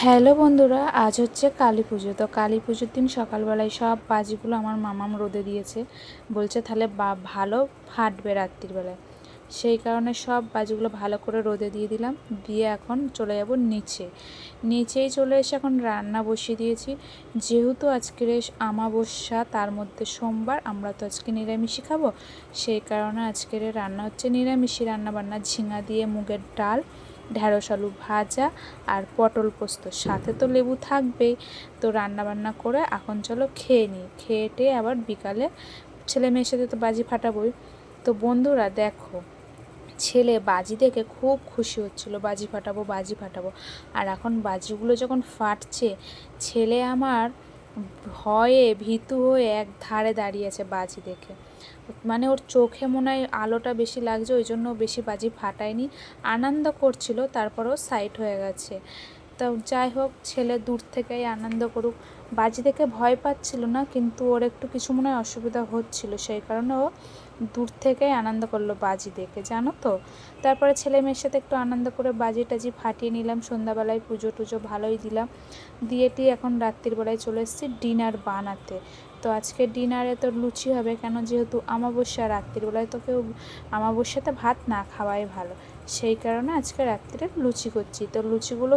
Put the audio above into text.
Hello বন্ধুরা, আজ হচ্ছে কালী পুজো। তো কালী পুজোর দিন সকালবেলায় সব বাজিগুলো আমার মামাম রোদে দিয়েছে, বলছে তাহলে ভালো ফাটবে রাত্রিবেলায়। সেই কারণে সব বাজিগুলো ভালো করে রোদে দিয়ে দিলাম, দিয়ে এখন চলে যাব নিচেই চলে এসে এখন রান্না বসিয়ে দিয়েছি। যেহেতু আজকের আমাবস্যা, তার মধ্যে সোমবার, আমরা তো আজকে নিরামিষই খাবো। সেই কারণে আজকের রান্না হচ্ছে নিরামিষই রান্নাবান্না, ঝিঙা দিয়ে মুগের ডাল, ঢ্যাঁড়স আলু ভাজা আর পটল পোস্ত, সাথে তো লেবু থাকবেই। তো রান্নাবান্না করে এখন চলো খেয়ে নিই, খেয়ে আবার বিকালে ছেলে মেয়ের সাথে তো বাজি ফাটাবোই। তো বন্ধুরা দেখো, ছেলে বাজি দেখে খুব খুশি হচ্ছিল, বাজি ফাটাবো। আর এখন বাজিগুলো যখন ফাটছে, ছেলে আমার ভয়ে ভীতু হয়ে এক ধারে দাঁড়িয়ে আছে বাজি দেখে। মানে ওর চোখে মনে হয় আলোটা বেশি লাগছে, ওই জন্য বেশি বাজি ফাটায়নি, আনন্দ করছিল, তারপরেও সাইড হয়ে গেছে। তো যাই হোক, ছেলে দূর থেকেই আনন্দ করুক। বাজি দেখে ভয় পাচ্ছিল না, কিন্তু ওর একটু কিছু মনে হয় অসুবিধা হচ্ছিল, সেই কারণে ও দূর থেকেই আনন্দ করলো বাজি দেখে, জানো তো। তারপরে ছেলে মেয়ের সাথে একটু আনন্দ করে বাজি টাজি ফাটিয়ে নিলাম, সন্ধ্যাবেলায় পুজো টুজো ভালোই দিলাম, দিয়েটি এখন রাত্রিবেলায় চলে এসেছি ডিনার বানাতে। তো আজকে ডিনারে তো লুচি হবে, কেন যেহেতু আমাবস্যা, রাত্রিবেলায় তো কেউ আমাবস্যাতে ভাত না খাওয়াই ভালো, সেই কারণে আজকে রাত্রিরে লুচি করছি। তো লুচিগুলো